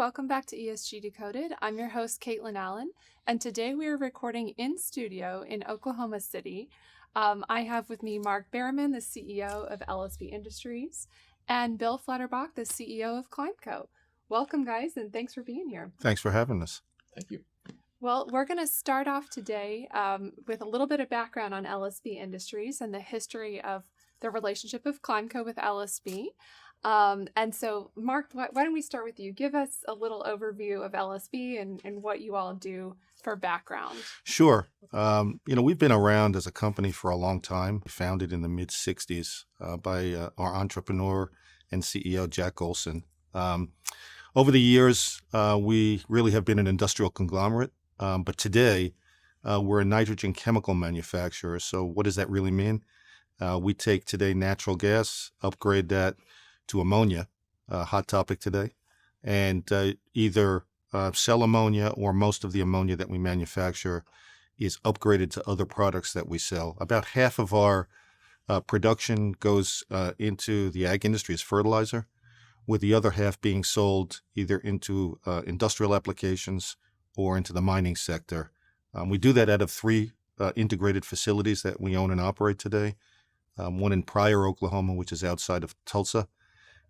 welcome back to ESG Decoded. I'm your host, Kaitlyn Allen, and today we are recording in studio in Oklahoma City. I have with me Mark Behrman, the CEO of LSB Industries, and Bill Flederbach, the CEO of ClimeCo. Welcome, guys, and thanks for being here. Thanks for having us. Thank you. Well, we're going to start off today with a little bit of background on LSB Industries and the history of the relationship of ClimeCo with LSB. And so, Mark, why don't we start with you? Give us a little overview of LSB and what you all do for background. Sure. We've been around as a company for a long time, founded in the mid-'60s by our entrepreneur and CEO, Jack Olson. Over the years, we really have been an industrial conglomerate, but today we're a nitrogen chemical manufacturer. So what does that really mean? We take today natural gas, upgrade that to ammonia, a hot topic today, and either sell ammonia or most of the ammonia that we manufacture is upgraded to other products that we sell. About half of our production goes into the ag industry as fertilizer, with the other half being sold either into industrial applications or into the mining sector. We do that out of three integrated facilities that we own and operate today. One in Pryor, Oklahoma, which is outside of Tulsa.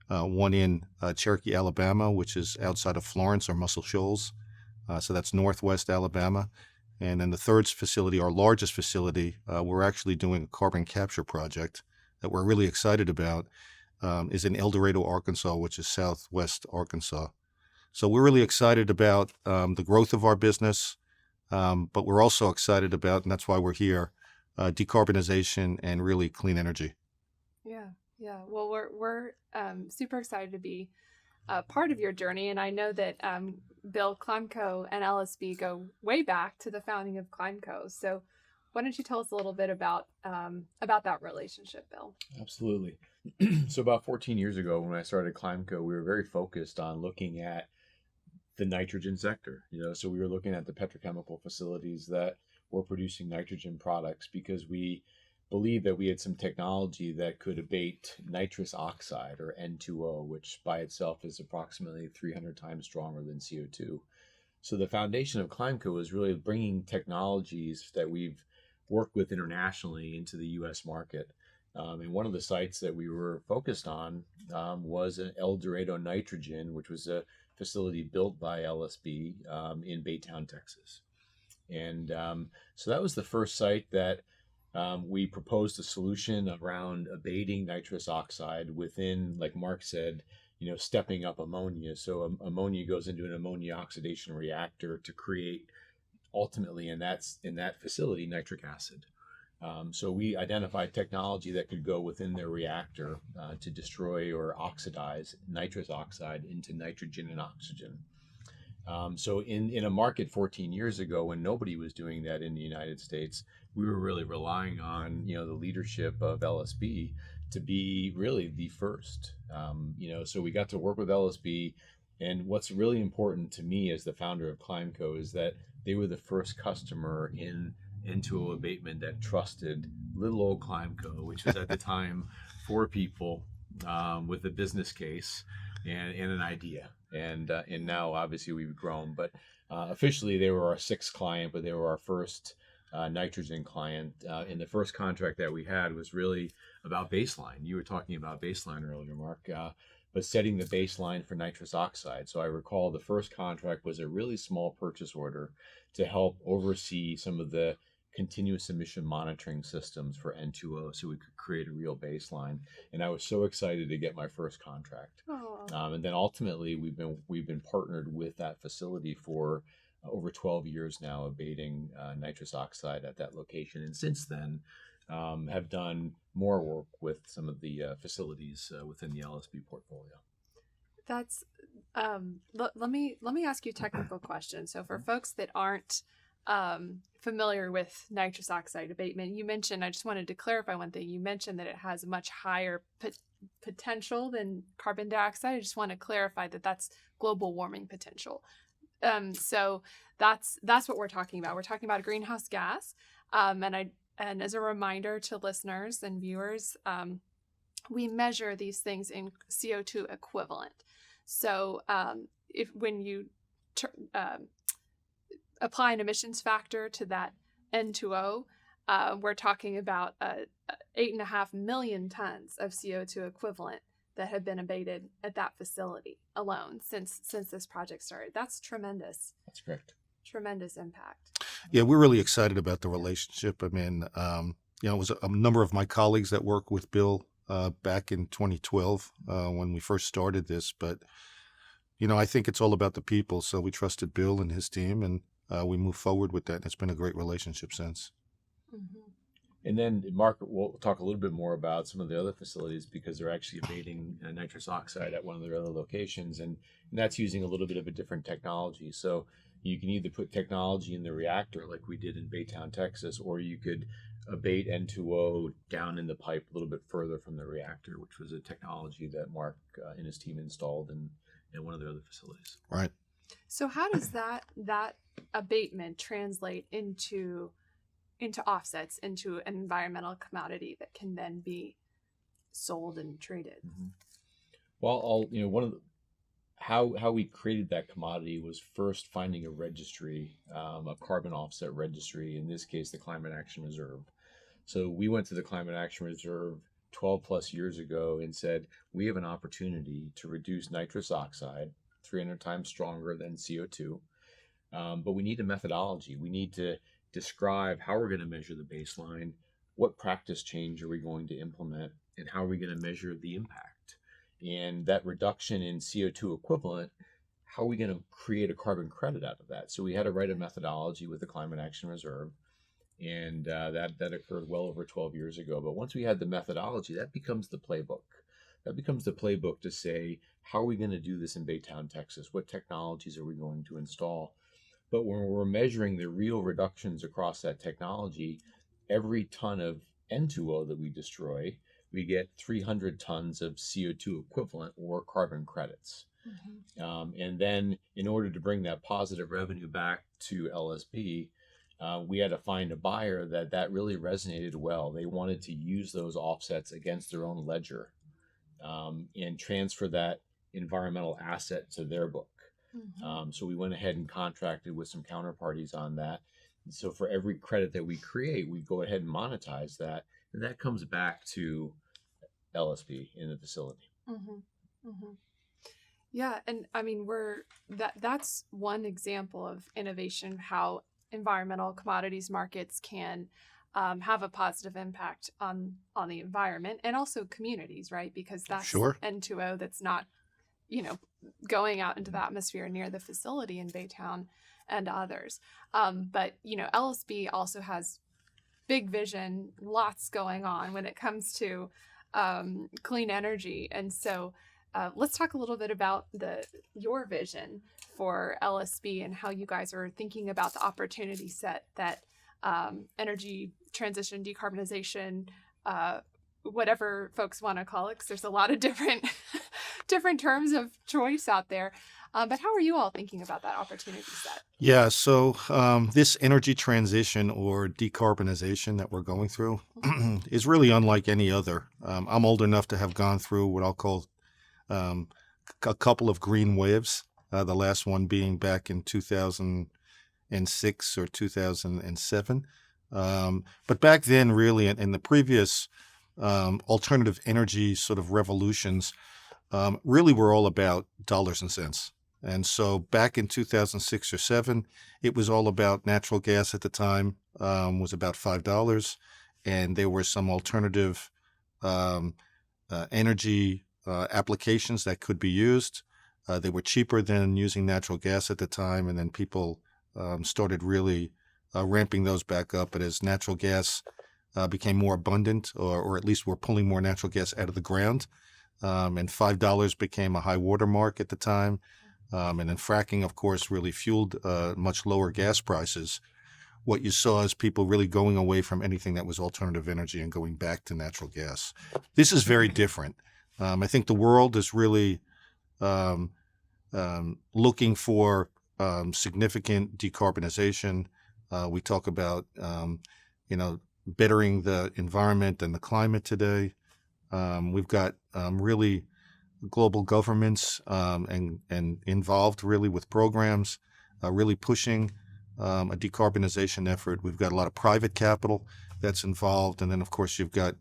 One in Cherokee, Alabama, which is outside of Florence or Muscle Shoals. So that's northwest Alabama. And then the third facility, our largest facility, we're actually doing a carbon capture project that we're really excited about, is in El Dorado, Arkansas, which is southwest Arkansas. So we're really excited about the growth of our business, but we're also excited about, and that's why we're here, decarbonization and really clean energy. Yeah. Well, we're super excited to be part of your journey, and I know that Bill, ClimeCo, and LSB go way back to the founding of ClimeCo. So, why don't you tell us a little bit about that relationship, Bill? Absolutely. So, about 14 years ago, when I started ClimeCo, we were very focused on looking at the nitrogen sector. So we were looking at the petrochemical facilities that were producing nitrogen products because we believed that we had some technology that could abate nitrous oxide, or N2O, which by itself is approximately 300 times stronger than CO2. So the foundation of ClimeCo is really bringing technologies that we've worked with internationally into the U.S. market. And one of the sites that we were focused on was an El Dorado Nitrogen, which was a facility built by LSB in Baytown, Texas. And so that was the first site that we proposed a solution around abating nitrous oxide within, like Mark said, stepping up ammonia. So ammonia goes into an ammonia oxidation reactor to create, ultimately in that facility, nitric acid. So we identified technology that could go within their reactor to destroy or oxidize nitrous oxide into nitrogen and oxygen. So in a market 14 years ago, when nobody was doing that in the United States, we were really relying on the leadership of LSB to be really the first. So we got to work with LSB, and what's really important to me as the founder of ClimeCo is that they were the first customer in N2O abatement that trusted little old ClimeCo, which was at the time 4 people with a business case and an idea. And now obviously we've grown, but officially they were our 6th client, but they were our first nitrogen client. And the first contract that we had was really about baseline. You were talking about baseline earlier, Mark, but setting the baseline for nitrous oxide. So I recall the first contract was a really small purchase order to help oversee some of the continuous emission monitoring systems for N2O, so we could create a real baseline. And I was so excited to get my first contract. And then ultimately, we've been partnered with that facility for over 12 years now, abating nitrous oxide at that location. And since then, have done more work with some of the facilities within the LSB portfolio. That's let me ask you a technical question. So for folks that aren't familiar with nitrous oxide abatement, you mentioned, I just wanted to clarify one thing. You mentioned that it has a much higher potential than carbon dioxide. I just want to clarify that that's global warming potential. So that's what we're talking about. We're talking about a greenhouse gas. And as a reminder to listeners and viewers, we measure these things in CO2 equivalent. So when you apply an emissions factor to that N2O, we're talking about 8.5 million tons of CO2 equivalent that have been abated at that facility alone since this project started. That's tremendous. That's correct. Tremendous impact. Yeah, we're really excited about the relationship. I mean, it was a number of my colleagues that worked with Bill back in 2012 when we first started this. But, I think it's all about the people. So we trusted Bill and his team, and we moved forward with that. And it's been a great relationship since. Mm-hmm. And then, Mark, we'll talk a little bit more about some of the other facilities because they're actually abating nitrous oxide at one of their other locations. And that's using a little bit of a different technology. So you can either put technology in the reactor like we did in Baytown, Texas, or you could abate N2O down in the pipe a little bit further from the reactor, which was a technology that Mark and his team installed in one of their other facilities. Right. So how does that abatement translate into offsets, into an environmental commodity that can then be sold and traded? Mm-hmm. Well, one of the how we created that commodity was first finding a registry, a carbon offset registry, in this case, the Climate Action Reserve. So we went to the Climate Action Reserve 12 plus years ago and said, we have an opportunity to reduce nitrous oxide 300 times stronger than CO2. But we need a methodology. We need to describe how we're going to measure the baseline, what practice change are we going to implement, and how are we going to measure the impact. And that reduction in CO2 equivalent, how are we going to create a carbon credit out of that? So we had to write a methodology with the Climate Action Reserve, and that occurred well over 12 years ago. But once we had the methodology, that becomes the playbook. That becomes the playbook to say, how are we going to do this in Baytown, Texas? What technologies are we going to install? But when we're measuring the real reductions across that technology, every ton of N2O that we destroy, we get 300 tons of CO2 equivalent or carbon credits. Mm-hmm. And then in order to bring that positive revenue back to LSB, we had to find a buyer that really resonated well. They wanted to use those offsets against their own ledger and transfer that environmental asset to their book. Mm-hmm. So we went ahead and contracted with some counterparties on that. And so for every credit that we create, we go ahead and monetize that, and that comes back to LSB in the facility. Mm-hmm. Mm-hmm. Yeah, and I mean that's one example of innovation, how environmental commodities markets can have a positive impact on the environment and also communities, right? Because that's sure. N2O that's not, going out into the atmosphere near the facility in Baytown and others. But, LSB also has big vision, lots going on when it comes to clean energy. And so let's talk a little bit about your vision for LSB and how you guys are thinking about the opportunity set that energy transition, decarbonization, whatever folks want to call it, because there's a lot of different terms of choice out there. But how are you all thinking about that opportunity set? Yeah, so this energy transition or decarbonization that we're going through is really unlike any other. I'm old enough to have gone through what I'll call a couple of green waves, the last one being back in 2006 or 2007. But back then, really, in the previous alternative energy sort of revolutions, really were all about dollars and cents. And so back in 2006 or 7, it was all about natural gas at the time, was about $5. And there were some alternative energy applications that could be used. They were cheaper than using natural gas at the time. And then people started really ramping those back up. But as natural gas became more abundant, or at least we're pulling more natural gas out of the ground, and $5 became a high water mark at the time. And then fracking, of course, really fueled much lower gas prices. What you saw is people really going away from anything that was alternative energy and going back to natural gas. This is very different. I think the world is really looking for significant decarbonization. We talk about, bettering the environment and the climate today. We've got really global governments and involved really with programs, really pushing a decarbonization effort. We've got a lot of private capital that's involved, and then of course you've got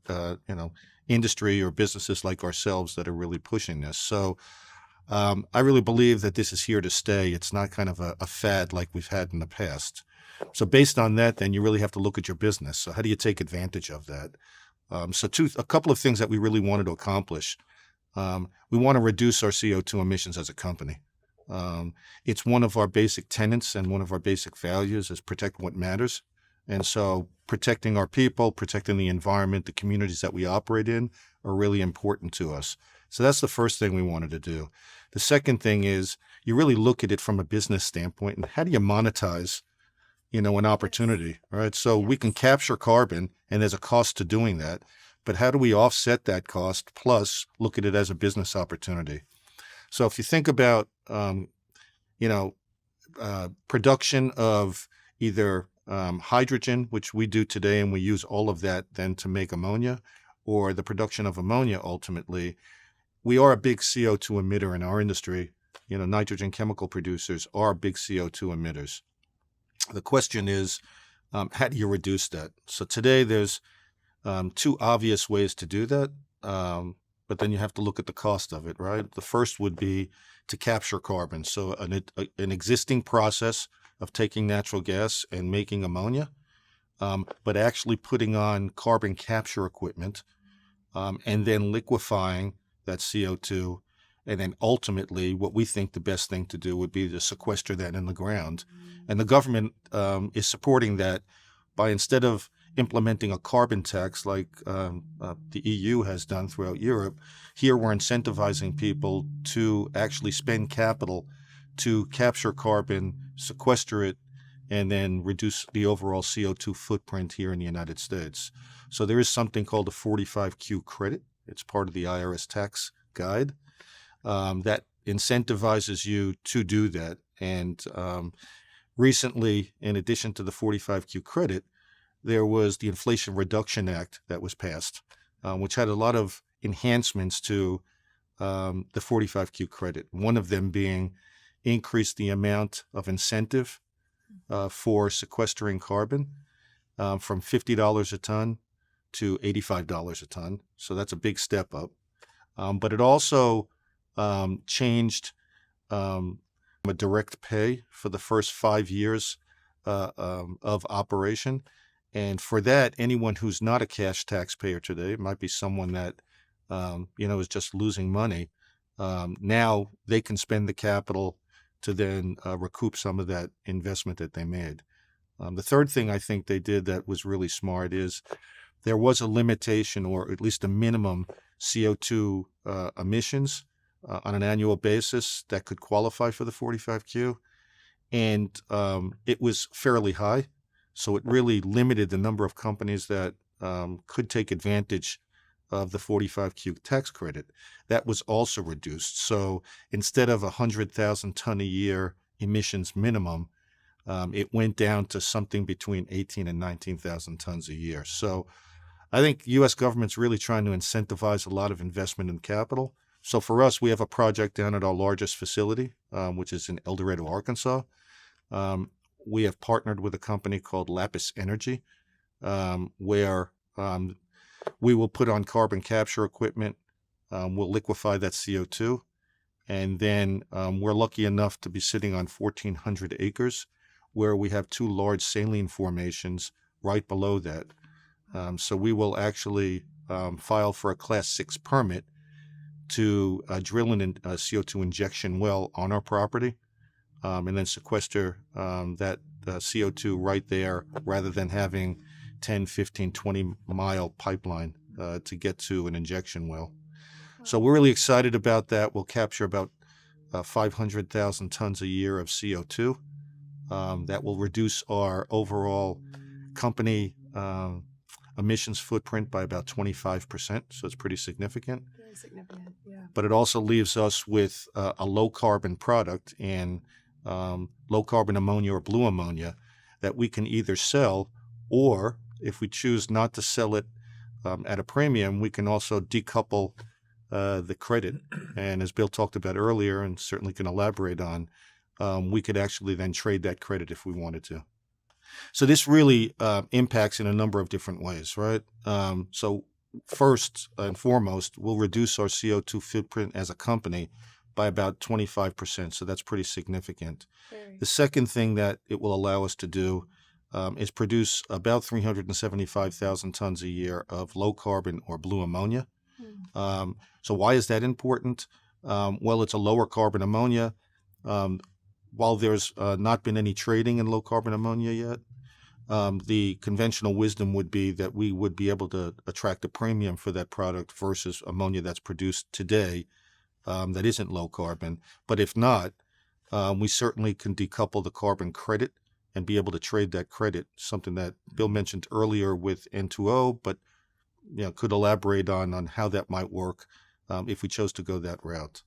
industry or businesses like ourselves that are really pushing this. So I really believe that this is here to stay. It's not kind of a fad like we've had in the past. So based on that, then you really have to look at your business. So how do you take advantage of that? A couple of things that we really wanted to accomplish. We want to reduce our CO2 emissions as a company. It's one of our basic tenets and one of our basic values is protect what matters. And so protecting our people, protecting the environment, the communities that we operate in are really important to us. So that's the first thing we wanted to do. The second thing is you really look at it from a business standpoint and how do you monetize, an opportunity, right? So we can capture carbon and there's a cost to doing that, but how do we offset that cost plus look at it as a business opportunity? So if you think about, production of either hydrogen, which we do today, and we use all of that then to make ammonia, or the production of ammonia ultimately, we are a big CO2 emitter in our industry. Nitrogen chemical producers are big CO2 emitters. The question is, how do you reduce that? So today there's two obvious ways to do that, but then you have to look at the cost of it, right? The first would be to capture carbon. So an existing process of taking natural gas and making ammonia, but actually putting on carbon capture equipment and then liquefying that CO2. And then ultimately, what we think the best thing to do would be to sequester that in the ground. And the government is supporting that by, instead of implementing a carbon tax like the EU has done throughout Europe, here we're incentivizing people to actually spend capital to capture carbon, sequester it, and then reduce the overall CO2 footprint here in the United States. So there is something called a 45Q credit. It's part of the IRS tax guide that incentivizes you to do that. And recently, in addition to the 45Q credit, there was the Inflation Reduction Act that was passed, which had a lot of enhancements to the 45Q credit. One of them being increase the amount of incentive for sequestering carbon from $50 a ton to $85 a ton. So that's a big step up. But it also changed a direct pay for the first 5 years of operation. And for that, anyone who's not a cash taxpayer today, it might be someone that, is just losing money. Now they can spend the capital to then recoup some of that investment that they made. The third thing I think they did that was really smart is there was a limitation, or at least a minimum CO2 emissions on an annual basis that could qualify for the 45Q. And it was fairly high. So it really limited the number of companies that could take advantage of the 45Q tax credit. That was also reduced. So instead of 100,000 ton a year emissions minimum, it went down to something between 18 and 19,000 tons a year. So I think the U.S. government's really trying to incentivize a lot of investment in capital. So for us, we have a project down at our largest facility, which is in El Dorado, Arkansas. We have partnered with a company called Lapis Energy, where we will put on carbon capture equipment. We'll liquefy that CO2. And then we're lucky enough to be sitting on 1,400 acres where we have two large saline formations right below that. So we will actually file for a Class 6 permit to drill a CO2 injection well on our property and then sequester that CO2 right there rather than having 10, 15, 20-mile pipeline to get to an injection well. So we're really excited about that. We'll capture about 500,000 tons a year of CO2. That will reduce our overall company emissions footprint by about 25%. So it's pretty significant. Very significant, yeah. But it also leaves us with a low-carbon product and low-carbon ammonia or blue ammonia that we can either sell, or if we choose not to sell it at a premium, we can also decouple the credit. And as Bill talked about earlier, and certainly can elaborate on, we could actually then trade that credit if we wanted to. So this really impacts in a number of different ways, right? So first and foremost, we'll reduce our CO2 footprint as a company by about 25%. So that's pretty significant. Very. The second thing that it will allow us to do is produce about 375,000 tons a year of low carbon or blue ammonia. So why is that important? Well, it's a lower carbon ammonia. While there's not been any trading in low carbon ammonia yet, the conventional wisdom would be that we would be able to attract a premium for that product versus ammonia that's produced today that isn't low carbon. But if not, we certainly can decouple the carbon credit and be able to trade that credit, something that Bill mentioned earlier with N2O, but could elaborate on how that might work if we chose to go that route.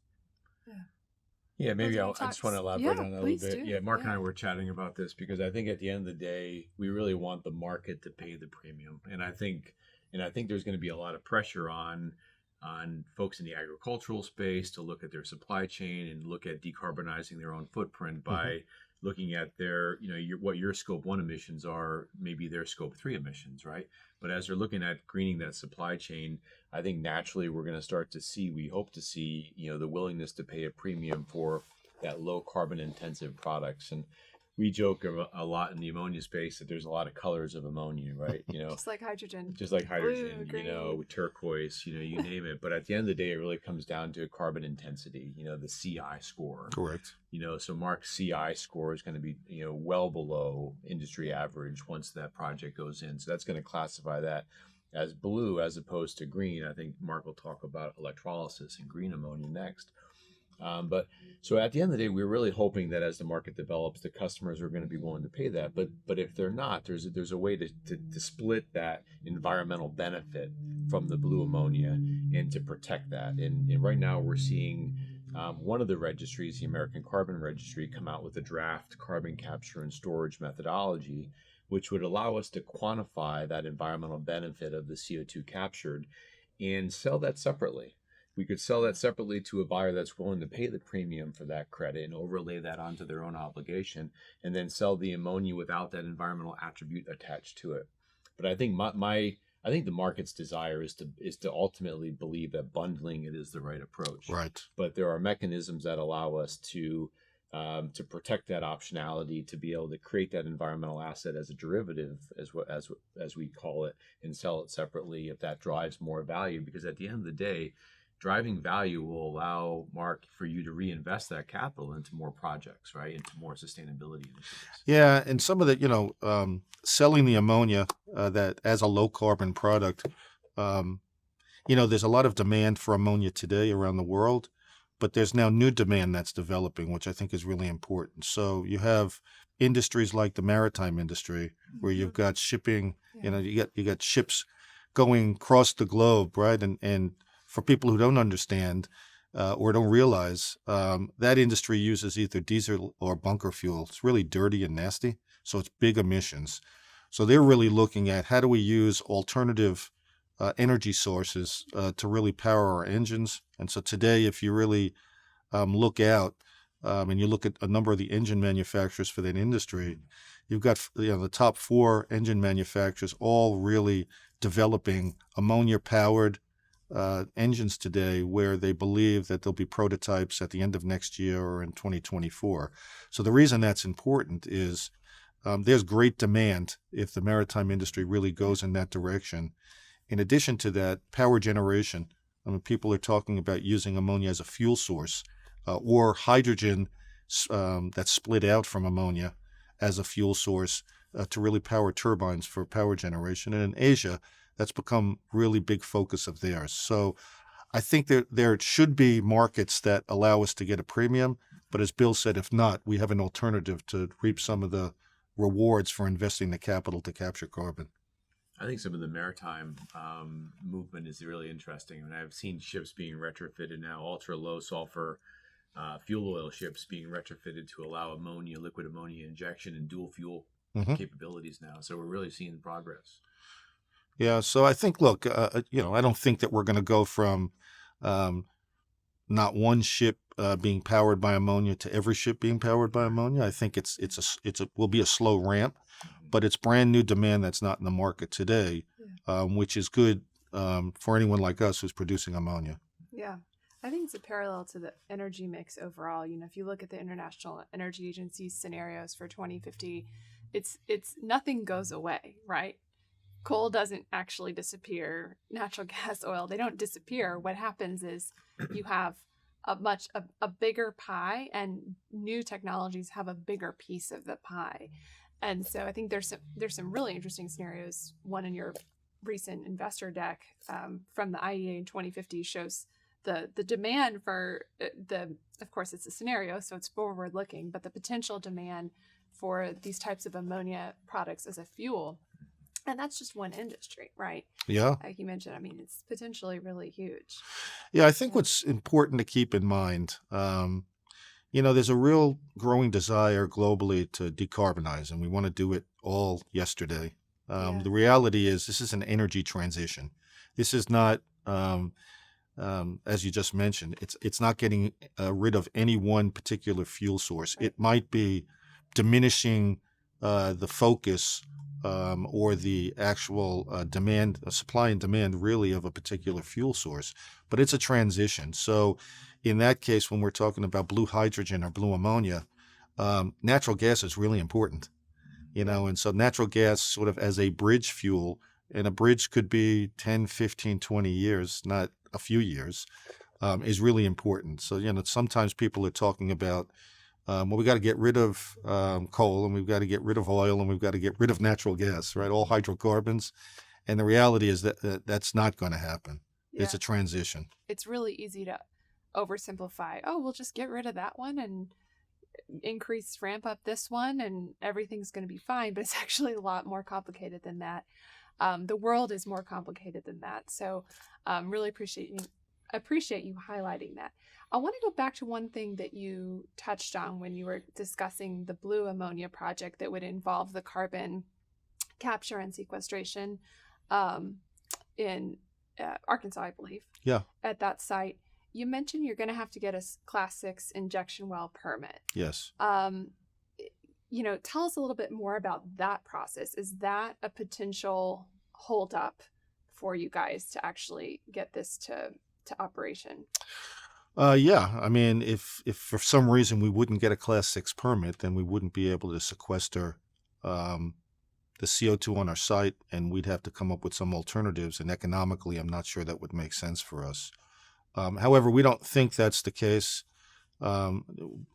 Yeah, maybe I just want to elaborate on that a little bit. Do. Yeah, Mark and I were chatting about this because I think at the end of the day, we really want the market to pay the premium, and I think there's going to be a lot of pressure on folks in the agricultural space to look at their supply chain and look at decarbonizing their own footprint by looking at their, what your scope 1 emissions are, maybe their scope 3 emissions, right? But as they're looking at greening that supply chain, I think naturally we're going to start to see, we hope to see, the willingness to pay a premium for that low carbon intensive products. And we joke a lot in the ammonia space that there's a lot of colors of ammonia, right? Just like hydrogen. Just like hydrogen, Blue, turquoise, you name it. But at the end of the day, it really comes down to carbon intensity, the CI score. Correct. So Mark's CI score is going to be, well below industry average once that project goes in. So that's going to classify that as blue as opposed to green. I think Mark will talk about electrolysis and green ammonia next. But so at the end of the day, we're really hoping that as the market develops, the customers are going to be willing to pay that. But if they're not, there's a way to split that environmental benefit from the blue ammonia and to protect that. And right now we're seeing one of the registries, the American Carbon Registry, come out with a draft carbon capture and storage methodology, which would allow us to quantify that environmental benefit of the CO2 captured and sell that separately. We could sell that separately to a buyer that's willing to pay the premium for that credit and overlay that onto their own obligation, and then sell the ammonia without that environmental attribute attached to it. But I think I think the market's desire is to ultimately believe that bundling it is the right approach. Right. But there are mechanisms that allow us to protect that optionality, to be able to create that environmental asset as a derivative, as we call it, and sell it separately if that drives more value. Because at the end of the day, driving value will allow, Mark, for you to reinvest that capital into more projects, right? Into more sustainability initiatives. Yeah, and some of the, selling the ammonia that as a low carbon product, there's a lot of demand for ammonia today around the world, but there's now new demand that's developing, which I think is really important. So you have industries like the maritime industry, where you've got shipping, you got ships going across the globe, right? And for people who don't understand or don't realize, that industry uses either diesel or bunker fuel. It's really dirty and nasty, so it's big emissions. So they're really looking at how do we use alternative energy sources to really power our engines. And so today, if you really look out and you look at a number of the engine manufacturers for that industry, you've got the top 4 engine manufacturers all really developing ammonia-powered engines today, where they believe that there'll be prototypes at the end of next year or in 2024. So the reason that's important is there's great demand if the maritime industry really goes in that direction. In addition to that, power generation. People are talking about using ammonia as a fuel source or hydrogen that's split out from ammonia as a fuel source to really power turbines for power generation. And in Asia, that's become really big focus of theirs. So I think there should be markets that allow us to get a premium. But as Bill said, if not, we have an alternative to reap some of the rewards for investing the capital to capture carbon. I think some of the maritime movement is really interesting. I mean, I've seen ships being retrofitted now, ultra low sulfur fuel oil ships being retrofitted to allow ammonia, liquid ammonia injection and dual fuel capabilities now. So we're really seeing progress. Yeah. So I think, look, I don't think that we're going to go from not one ship being powered by ammonia to every ship being powered by ammonia. I think will be a slow ramp, but it's brand new demand that's not in the market today, which is good for anyone like us who's producing ammonia. Yeah. I think it's a parallel to the energy mix overall. If you look at the International Energy Agency scenarios for 2050, it's nothing goes away, right? Coal doesn't actually disappear. Natural gas, oil, they don't disappear. What happens is you have a bigger pie, and new technologies have a bigger piece of the pie. And so I think there's some really interesting scenarios. One in your recent investor deck from the IEA in 2050 shows the demand for of course it's a scenario, so it's forward looking, but the potential demand for these types of ammonia products as a fuel. And that's just one industry, right? Yeah. Like you mentioned, it's potentially really huge. Yeah, I think what's important to keep in mind, there's a real growing desire globally to decarbonize, and we want to do it all yesterday. The reality is this is an energy transition. This is not, as you just mentioned, it's not getting rid of any one particular fuel source. Right. It might be diminishing the focus or the actual demand, supply and demand really of a particular fuel source, but it's a transition. So in that case, when we're talking about blue hydrogen or blue ammonia, natural gas is really important, and so natural gas sort of as a bridge fuel, and a bridge could be 10, 15, 20 years, not a few years, is really important. So, sometimes people are talking about, we got to get rid of coal, and we've got to get rid of oil, and we've got to get rid of natural gas, right? All hydrocarbons. And the reality is that that's not going to happen. Yeah. It's a transition. It's really easy to oversimplify. Oh, we'll just get rid of that one and ramp up this one, and everything going to be fine. But it's actually a lot more complicated than that. The world is more complicated than that. So really appreciate you highlighting that. I want to go back to one thing that you touched on when you were discussing the blue ammonia project that would involve the carbon capture and sequestration in Arkansas, I believe. Yeah. At that site. You mentioned you're going to have to get a Class 6 injection well permit. Yes. Tell us a little bit more about that process. Is that a potential holdup for you guys to actually get this to operation? Yeah. If for some reason we wouldn't get a Class 6 permit, then we wouldn't be able to sequester the CO2 on our site, and we'd have to come up with some alternatives. And economically, I'm not sure that would make sense for us. However, we don't think that's the case.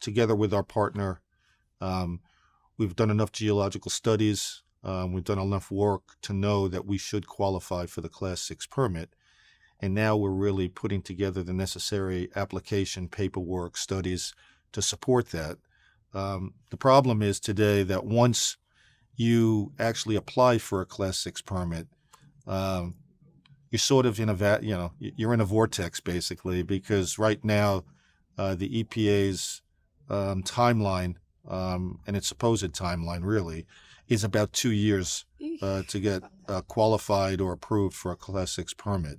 Together with our partner, we've done enough geological studies. We've done enough work to know that we should qualify for the Class 6 permit. And now we're really putting together the necessary application, paperwork, studies to support that. The problem is today that once you actually apply for a Class 6 permit, you're sort of in you're in a vortex basically, because right now the EPA's timeline and its supposed timeline really is about 2 years to get qualified or approved for a Class 6 permit.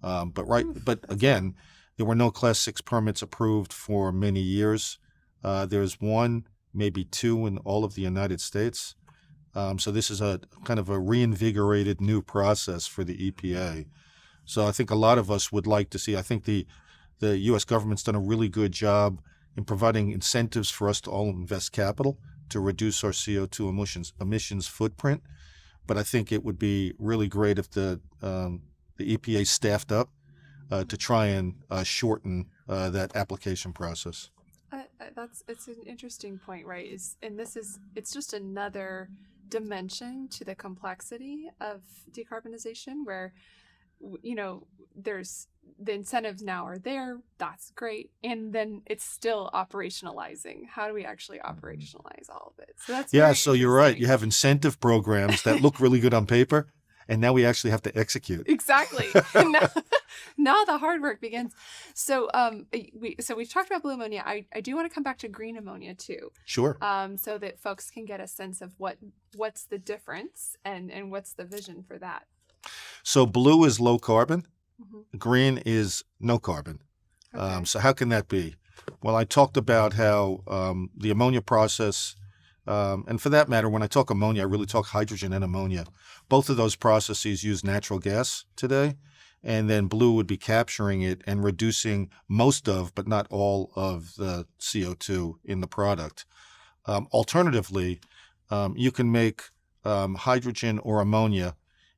But again, there were no Class 6 permits approved for many years. There's one, maybe two in all of the United States. So this is a kind of a reinvigorated new process for the EPA. So I think a lot of us would like to see, I think the U.S. government's done a really good job in providing incentives for us to all invest capital to reduce our CO2 emissions footprint. But I think it would be really great if the EPA staffed up to try and shorten that application process. It's an interesting point, right? It's just another dimension to the complexity of decarbonization, where there's the incentives now are there. That's great, and then it's still operationalizing. How do we actually operationalize all of it? So that's So you're right. You have incentive programs that look really good on paper, and now we actually have to execute. Exactly. Now the hard work begins. So we've talked about blue ammonia. I do want to come back to green ammonia too. Sure. So that folks can get a sense of what's the difference and what's the vision for that. So blue is low carbon, Green is no carbon. Okay. So how can that be? Well, I talked about how the ammonia process, and for that matter, when I talk ammonia, I really talk hydrogen and ammonia. Both of those processes use natural gas today, and then blue would be capturing it and reducing most of, but not all of the CO2 in the product. Alternatively, you can make hydrogen or ammonia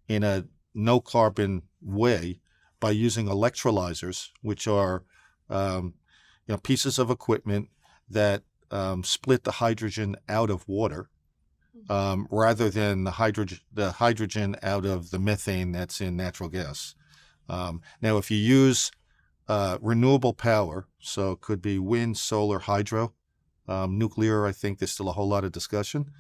in a no carbon way by using electrolyzers, which are pieces of equipment that split the hydrogen out of water rather than the hydrogen out of the methane that's in natural gas. Now, if you use renewable power, so it could be wind, solar, hydro, nuclear, I think there's still a whole lot of discussion.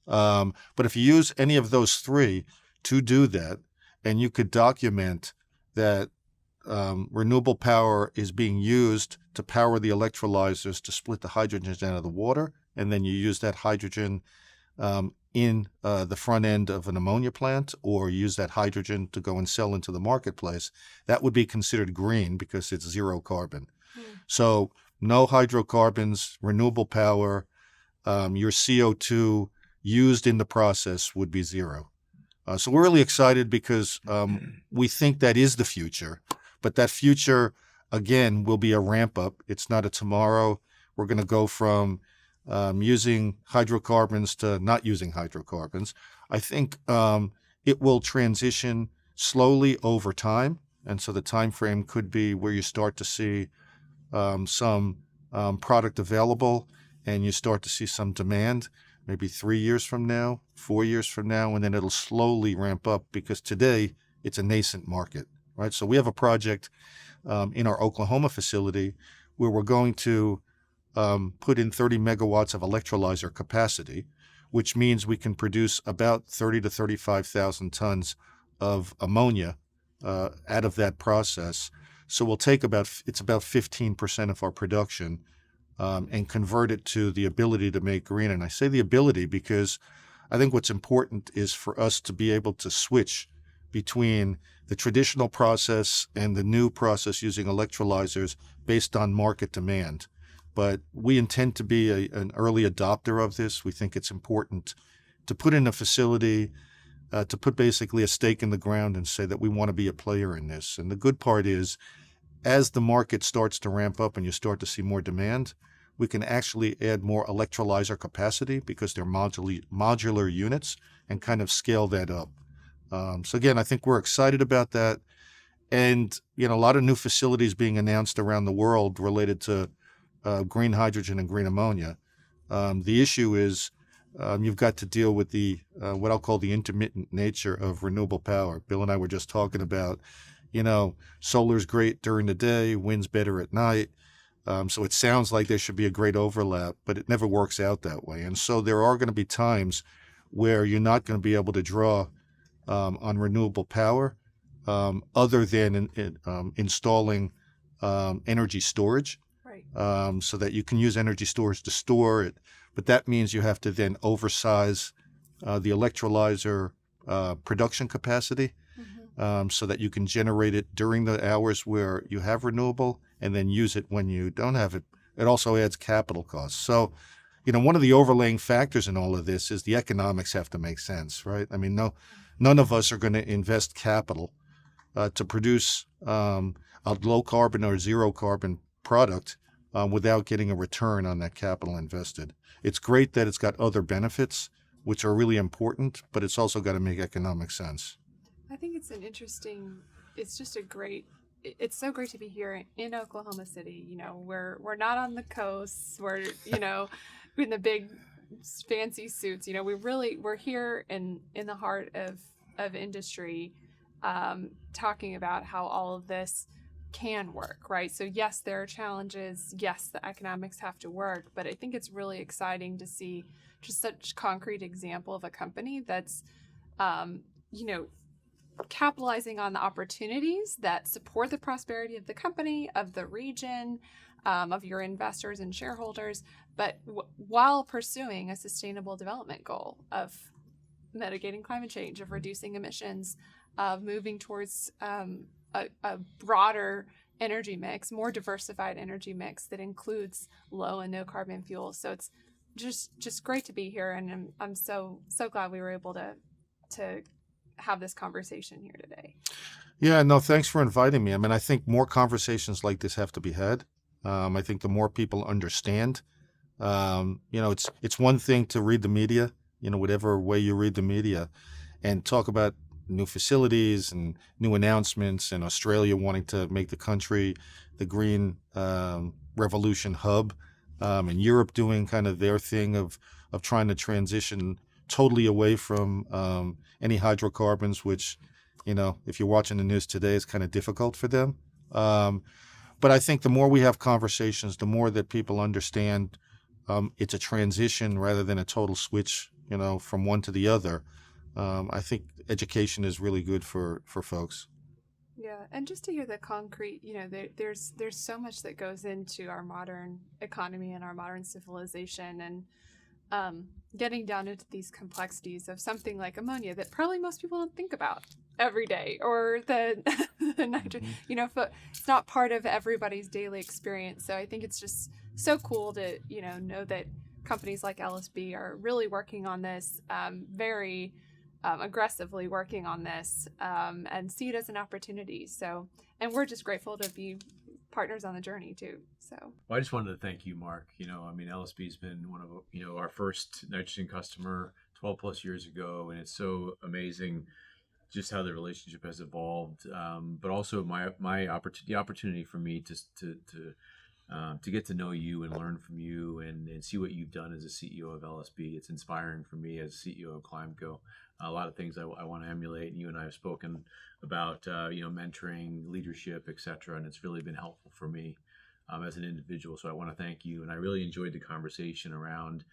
But if you use any of those three to do that, and you could document that renewable power is being used to power the electrolyzers to split the hydrogen out of the water, and then you use that hydrogen in the front end of an ammonia plant, or use that hydrogen to go and sell into the marketplace, that would be considered green because it's zero carbon. So no hydrocarbons, renewable power, your CO2 used in the process would be zero. So we're really excited because we think that is the future. But that future, again, will be a ramp up. It's not a tomorrow. We're going to go from using hydrocarbons to not using hydrocarbons. I think it will transition slowly over time. And so the time frame could be where you start to see some product available and you start to see some demand, maybe 3 years from now, 4 years from now, and then it'll slowly ramp up because today it's a nascent market, right? So we have a project in our Oklahoma facility where we're going to put in 30 megawatts of electrolyzer capacity, which means we can produce about 30 to 35,000 tons of ammonia out of that process. So we'll take about 15% of our production and convert it to the ability to make green. And I say the ability because I think what's important is for us to be able to switch between the traditional process and the new process using electrolyzers based on market demand. But we intend to be an early adopter of this. We think it's important to put in a facility, to put basically a stake in the ground and say that we want to be a player in this. And the good part is, as the market starts to ramp up and you start to see more demand, we can actually add more electrolyzer capacity because they're modular units and kind of scale that up. So again, I think we're excited about that. And, a lot of new facilities being announced around the world related to green hydrogen and green ammonia. The issue is you've got to deal with the what I'll call the intermittent nature of renewable power. Bill and I were just talking about, solar's great during the day, wind's better at night. So it sounds like there should be a great overlap, but it never works out that way. And so there are going to be times where you're not going to be able to draw on renewable power other than installing energy storage. Right. So that you can use energy storage to store it. But that means you have to then oversize the electrolyzer production capacity so that you can generate it during the hours where you have renewable and then use it when you don't have it. It also adds capital costs. So, one of the overlaying factors in all of this is the economics have to make sense, right? I mean, none of us are going to invest capital to produce a low carbon or zero carbon product without getting a return on that capital invested. It's great that it's got other benefits, which are really important, but it's also got to make economic sense. I think it's it's so great to be here in Oklahoma City. We're not on the coast. We're, in the big fancy suits. We're here in the heart of industry, talking about how all of this can work, right? So yes, there are challenges. Yes, the economics have to work, but I think it's really exciting to see just such concrete example of a company that's, capitalizing on the opportunities that support the prosperity of the company, of the region, of your investors and shareholders, but while pursuing a sustainable development goal of mitigating climate change, of reducing emissions, of moving towards a broader energy mix, more diversified energy mix that includes low and no carbon fuels. So it's just great to be here, and I'm so glad we were able to have this conversation here today. Yeah, no, thanks for inviting me. I mean, I think more conversations like this have to be had. I think the more people understand, it's one thing to read the media, whatever way you read the media, and talk about new facilities and new announcements, and Australia wanting to make the country the green revolution hub, and Europe doing kind of their thing of trying to transition totally away from any hydrocarbons, which, if you're watching the news today, is kind of difficult for them. But I think the more we have conversations, the more that people understand it's a transition rather than a total switch, from one to the other. I think education is really good for folks. Yeah, and just to hear the concrete, there's so much that goes into our modern economy and our modern civilization, and getting down into these complexities of something like ammonia that probably most people don't think about every day, or the nitrogen, it's not part of everybody's daily experience. So I think it's just so cool to, know that companies like LSB are really working on this, very aggressively working on this, and see it as an opportunity. So, and we're just grateful to be partners on the journey too. So, well, I just wanted to thank you, Mark. LSB's been one of, our first nitrogen customer 12 plus years ago, and it's so amazing just how the relationship has evolved. But also the opportunity for me to get to know you and learn from you, and see what you've done as a CEO of LSB. It's inspiring for me as CEO of ClimeCo. A lot of things I want to emulate, and you and I have spoken about, mentoring, leadership, etc. And it's really been helpful for me as an individual. So I want to thank you. And I really enjoyed the conversation around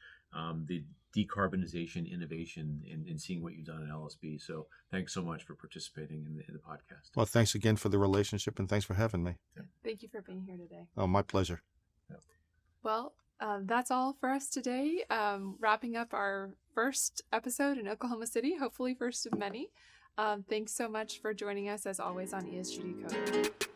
the decarbonization innovation and seeing what you've done at LSB. So thanks so much for participating in the podcast. Well, thanks again for the relationship, and thanks for having me. Yeah. Thank you for being here today. Oh, my pleasure. Yeah. Well, that's all for us today. Wrapping up our first episode in Oklahoma City, hopefully first of many. Thanks so much for joining us, as always, on ESG Decoded.